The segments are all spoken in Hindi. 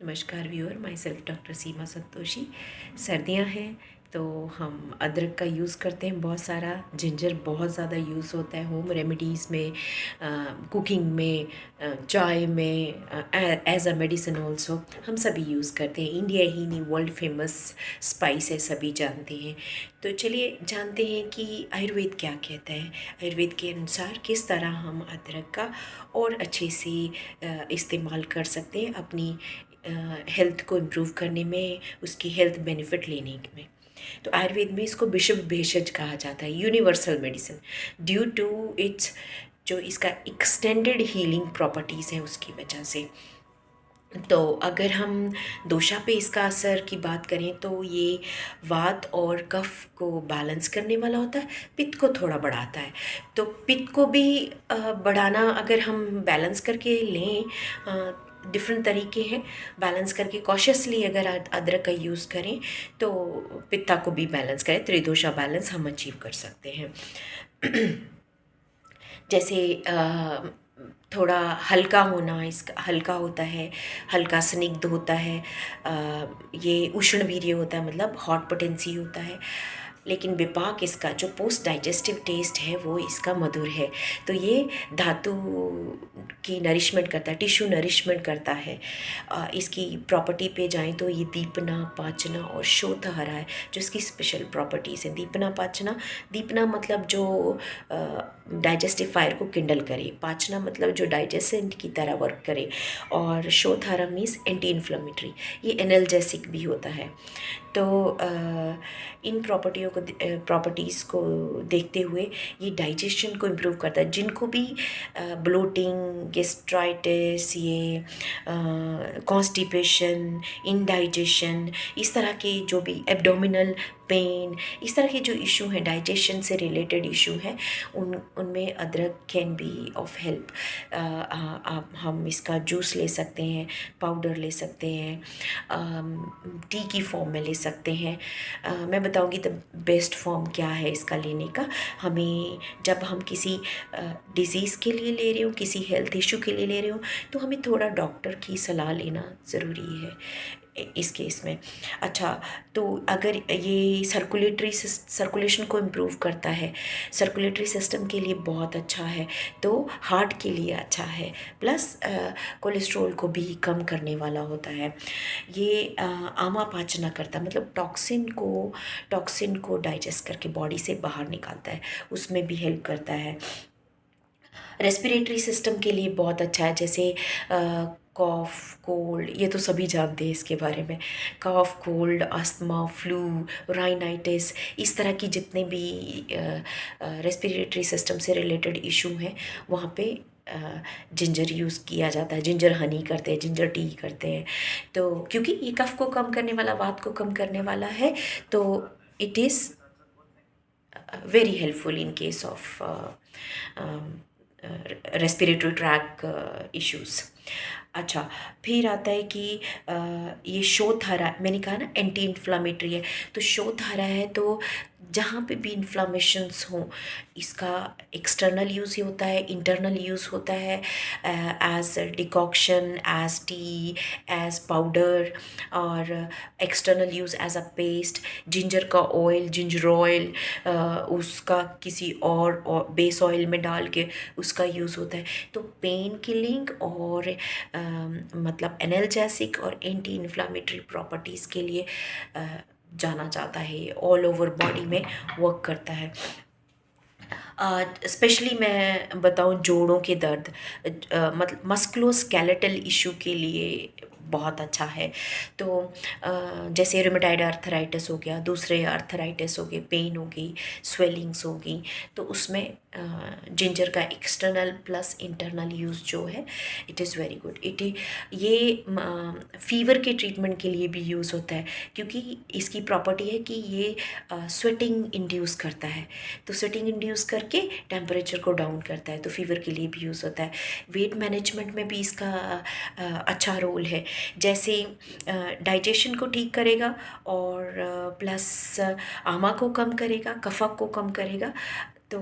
नमस्कार व्यूअर, माई सेल्फ डॉक्टर सीमा संतोषी। सर्दियां हैं तो हम अदरक का यूज़ करते हैं बहुत सारा। जिंजर बहुत ज़्यादा यूज़ होता है होम रेमेडीज़ में, कुकिंग में, चाय में, एज अ मेडिसिन ऑल्सो हम सभी यूज़ करते हैं। इंडिया ही नहीं, वर्ल्ड फेमस स्पाइस है, सभी जानते हैं। तो चलिए जानते हैं कि आयुर्वेद क्या कहता है। आयुर्वेद के अनुसार किस तरह हम अदरक का और अच्छे से इस्तेमाल कर सकते हैं अपनी हेल्थ को इम्प्रूव करने में, उसकी हेल्थ बेनिफिट लेने में। तो आयुर्वेद में इसको विश्व भेषज कहा जाता है, universal medicine, due to its जो इसका एक्सटेंडेड हीलिंग प्रॉपर्टीज़ हैं उसकी वजह से। तो अगर हम दोषा पे इसका असर की बात करें तो ये वात और कफ को बैलेंस करने वाला होता है, पित्त को थोड़ा बढ़ाता है। तो पित्त को भी बढ़ाना अगर हम बैलेंस करके लें, डिफरेंट तरीके हैं। बैलेंस करके कॉशियसली अगर अदरक का यूज़ करें तो पित्ता को भी बैलेंस करें, त्रिदोषा बैलेंस हम अचीव कर सकते हैं। जैसे थोड़ा हल्का होना, इसका हल्का होता है, हल्का स्निग्ध होता है, ये उष्णवीर्य होता है, मतलब हॉट पोटेंसी होता है। लेकिन विपाक इसका जो पोस्ट डाइजेस्टिव टेस्ट है वो इसका मधुर है। तो ये धातु की नरिशमेंट करता है, टिश्यू नरिशमेंट करता है। इसकी प्रॉपर्टी पे जाएं तो ये दीपना, पाचना और शोथहरा है जो इसकी स्पेशल प्रॉपर्टीज़ हैं। दीपना पाचना, दीपना मतलब जो डाइजेस्टिव फायर को किंडल करे, पाचना मतलब जो डाइजेसेंट की तरह वर्क करे, और शोथहरा मीन्स एंटी इन्फ्लेमेटरी, ये एनाल्जेसिक भी होता है। तो इन प्रॉपर्टीज़ को देखते हुए ये डाइजेशन को इम्प्रूव करता है। जिनको भी ब्लोटिंग, गेस्ट्राइटिस, ये कॉन्स्टिपेशन, इंडाइजेशन, इस तरह के जो भी एब्डोमिनल पेन, इस तरह के जो इशू हैं, डाइजेशन से रिलेटेड इशू हैं, उनमें अदरक कैन बी ऑफ हेल्प। आप हम इसका जूस ले सकते हैं, पाउडर ले सकते हैं, टी की फॉर्म में ले सकते हैं। मैं बताऊंगी द बेस्ट फॉर्म क्या है इसका लेने का। हमें जब हम किसी डिज़ीज़ के लिए ले रहे हो, किसी हेल्थ इशू के लिए ले रहे हो, तो हमें थोड़ा डॉक्टर की सलाह लेना ज़रूरी है इस केस में। अच्छा, तो अगर ये सर्कुलेशन को इम्प्रूव करता है, सर्कुलेटरी सिस्टम के लिए बहुत अच्छा है, तो हार्ट के लिए अच्छा है, प्लस कोलेस्ट्रॉल को भी कम करने वाला होता है। ये आमा पाचना करता है, मतलब टॉक्सिन को डाइजेस्ट करके बॉडी से बाहर निकालता है, उसमें भी हेल्प करता है। रेस्पिरेटरी सिस्टम के लिए बहुत अच्छा है, जैसे कॉफ, कोल्ड, ये तो सभी जानते हैं इसके बारे में। कॉफ, कोल्ड, अस्थमा, फ्लू, राइनाइटिस, इस तरह की जितने भी रेस्पिरेटरी सिस्टम से रिलेटेड इशू हैं वहाँ पे जिंजर यूज़ किया जाता है। जिंजर हनी करते हैं, जिंजर टी करते हैं। तो क्योंकि ये कफ को कम करने वाला, वात को कम करने वाला है, तो it is very helpful in case of respiratory tract issues. अच्छा, फिर आता है कि ये शोथहरा, मैंने कहा ना एंटी इन्फ्लामेटरी है, तो शोथहरा है तो जहाँ पे भी इन्फ्लामेशंस हों, इसका एक्सटर्नल यूज़ ही होता है, इंटरनल यूज़ होता है, as decoction, as tea, as powder, और external use as a paste. Ginger का ऑयल, जिंजर ऑयल, उसका किसी और बेस ऑयल में डाल के उसका यूज़ होता है। तो पेन किलिंग और मतलब एनाल्जेसिक और एंटी इन्फ्लामेटरी प्रॉपर्टीज़ के लिए जाना जाता है, ऑल ओवर बॉडी में वर्क करता है। स्पेशली मैं बताऊं जोड़ों के दर्द, मतलब मस्कुलोस्केलेटल इशू के लिए बहुत अच्छा है। तो जैसे रूमेटाइड आर्थराइटिस हो गया, दूसरे आर्थराइटिस हो गए, पेन हो गई, स्वेलिंग्स हो गई, तो उसमें जिंजर का एक्सटर्नल प्लस इंटरनल यूज़ जो है, इट इज़ वेरी गुड। ये फीवर के ट्रीटमेंट के लिए भी यूज़ होता है, क्योंकि इसकी प्रॉपर्टी है कि ये स्वेटिंग इंड्यूस करता है। तो स्वेटिंग इंड्यूस करके टेम्परेचर को डाउन करता है, तो फीवर के लिए भी यूज़ होता है। वेट मैनेजमेंट में भी इसका अच्छा रोल है। जैसे डाइजेशन को ठीक करेगा और प्लस आमा को कम करेगा, कफक को कम करेगा, तो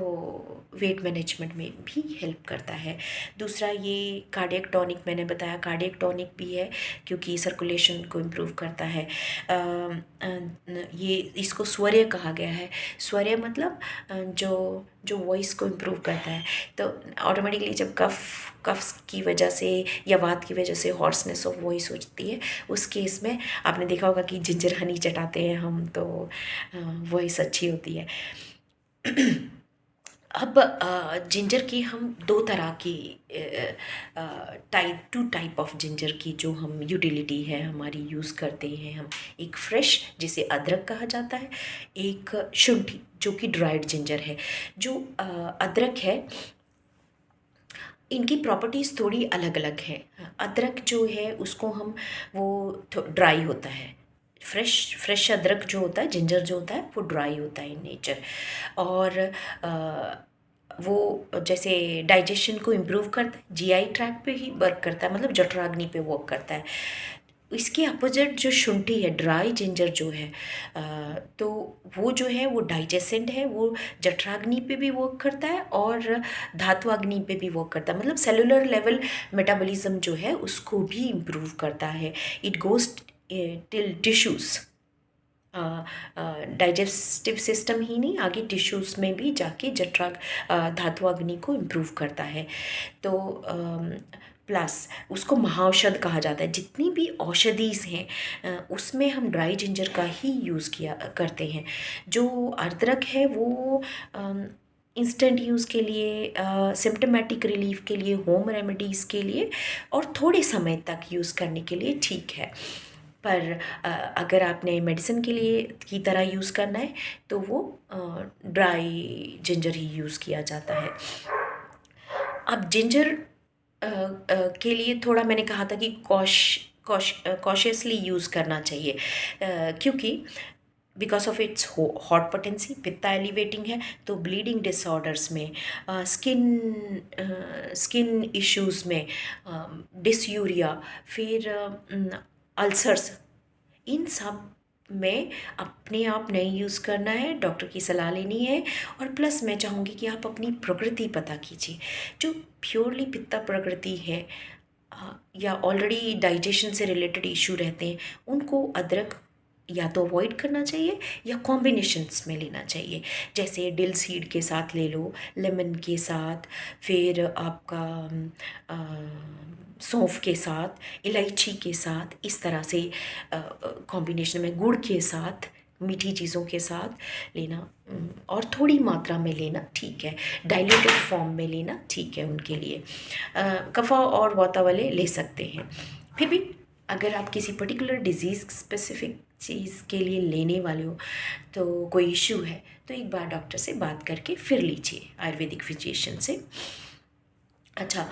वेट मैनेजमेंट में भी हेल्प करता है। दूसरा ये कार्डियक टॉनिक, मैंने बताया कार्डियक टॉनिक भी है क्योंकि सर्कुलेशन को इम्प्रूव करता है। ये इसको स्वरय कहा गया है। स्वरय मतलब जो जो वॉइस को इम्प्रूव करता है। तो ऑटोमेटिकली जब कफ्स की वजह से या वात की वजह से हॉर्सनेस ऑफ वॉइस होती है, उस केस में आपने देखा होगा कि जिंजर हनी चटाते हैं हम, तो वॉइस अच्छी होती है। अब जिंजर की हम दो तरह की टू टाइप ऑफ जिंजर की जो हम यूटिलिटी है हमारी यूज़ करते हैं हम। एक फ्रेश जिसे अदरक कहा जाता है, एक शुंठी जो कि ड्राइड जिंजर है। जो अदरक है, इनकी प्रॉपर्टीज़ थोड़ी अलग अलग हैं। अदरक जो है उसको हम वो ड्राई होता है। फ्रेश अदरक जो होता है, जिंजर जो होता है वो ड्राई होता है इन नेचर। और वो जैसे डाइजेशन को इम्प्रूव करता है, जीआई ट्रैक पे ही वर्क करता है, मतलब जठराग्नि पे वर्क करता है। इसके अपोजिट जो शुंठी है, ड्राई जिंजर जो है, तो वो जो है वो डाइजेसेंट है, वो जठराग्नि पे भी वर्क करता है और धात्वाग्नि पे भी वर्क करता है, मतलब सेलुलर लेवल मेटाबॉलिज्म जो है उसको भी इम्प्रूव करता है। It goes till tissues, digestive system ही नहीं, आगे टिश्यूज़ में भी जाके धात्वाग्नि को इम्प्रूव करता है। तो प्लस उसको महाऔषध कहा जाता है। जितनी भी औषधीज़ हैं उसमें हम ड्राई जिंजर का ही यूज़ किया करते हैं। जो अदरक है वो इंस्टेंट यूज़ के लिए, सिम्टमेटिक रिलीफ के लिए, होम रेमेडीज़ के लिए और थोड़े समय तक यूज़ करने के लिए ठीक है। पर अगर आपने मेडिसिन के लिए की तरह यूज़ करना है तो वो ड्राई जिंजर ही यूज़ किया जाता है। अब जिंजर के लिए थोड़ा मैंने कहा था कि कॉशियसली यूज़ करना चाहिए, क्योंकि because of its hot potency, pitta elevating है, तो ब्लीडिंग डिसऑर्डर्स में, स्किन इश्यूज़ में, डिसयूरिया, फिर अल्सर्स, इन सब में अपने आप नहीं यूज़ करना है, डॉक्टर की सलाह लेनी है। और प्लस मैं चाहूँगी कि आप अपनी प्रकृति पता कीजिए। जो प्योरली पित्ता प्रकृति है या ऑलरेडी डाइजेशन से रिलेटेड इशू रहते हैं, उनको अदरक या तो अवॉइड करना चाहिए या कॉम्बिनेशंस में लेना चाहिए। जैसे डिल सीड के साथ ले लो, लेमन के साथ, फिर आपका सौंफ के साथ, इलायची के साथ, इस तरह से कॉम्बिनेशन में गुड़ के साथ, मीठी चीज़ों के साथ लेना, और थोड़ी मात्रा में लेना ठीक है। डाइल्यूटेड फॉर्म में लेना ठीक है उनके लिए। कफा और वाता वाले ले सकते हैं। फिर भी अगर आप किसी पर्टिकुलर डिजीज़ स्पेसिफिक चीज़ के लिए लेने वाले हो, तो कोई इशू है, तो एक बार डॉक्टर से बात करके फिर लीजिए, आयुर्वेदिक फिजिशियन से। अच्छा,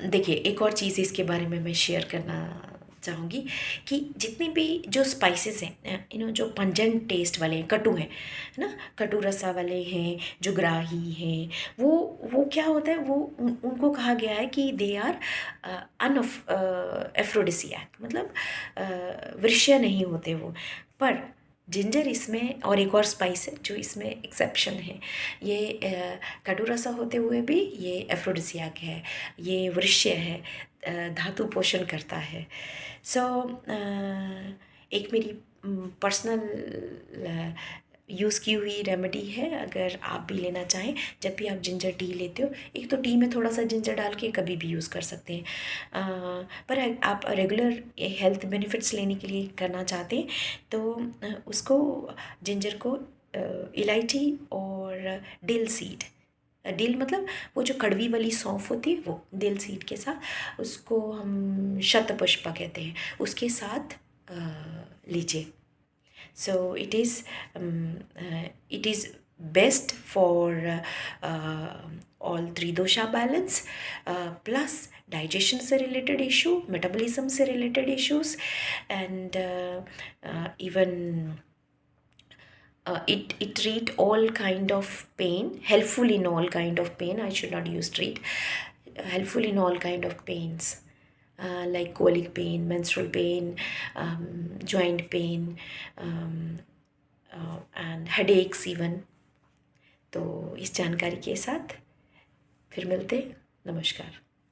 देखिए एक और चीज़ इसके बारे में मैं शेयर करना चाहूँगी कि जितने भी जो स्पाइसेस हैं, जो पंजेंट टेस्ट वाले हैं, कटु हैं, है ना, कटु रसा वाले हैं, जो ग्राही हैं, वो क्या होता है, वो उनको कहा गया है कि दे आर एफ्रोडिसियाक, मतलब वृष्य नहीं होते वो। पर जिंजर इसमें, और एक और स्पाइस है जो इसमें एक्सेप्शन है, ये कटु रसा होते हुए भी ये एफ्रोडिसियाक है, ये वृष्य है, धातु पोषण करता है। सो एक मेरी पर्सनल यूज़ की हुई रेमेडी है, अगर आप भी लेना चाहें। जब भी आप जिंजर टी लेते हो, एक तो टी में थोड़ा सा जिंजर डाल के कभी भी यूज़ कर सकते हैं, पर आप रेगुलर हेल्थ बेनिफिट्स लेने के लिए करना चाहते हैं तो उसको, जिंजर को इलायची और डिल सीड, डिल मतलब वो जो कड़वी वाली सौंफ होती है, वो डिल सीड के साथ, उसको हम शतपुष्पा कहते हैं, उसके साथ लीजिए। So it is best for all three dosha balance, plus digestion से related issue, metabolism से related issues, and even it treat all kind of pain, helpful in all kind of pain. I should not use treat, helpful in all kind of pains. Like colic pain, menstrual pain, joint pain, and headaches even. तो इस जानकारी के साथ फिर मिलते हैं। नमस्कार।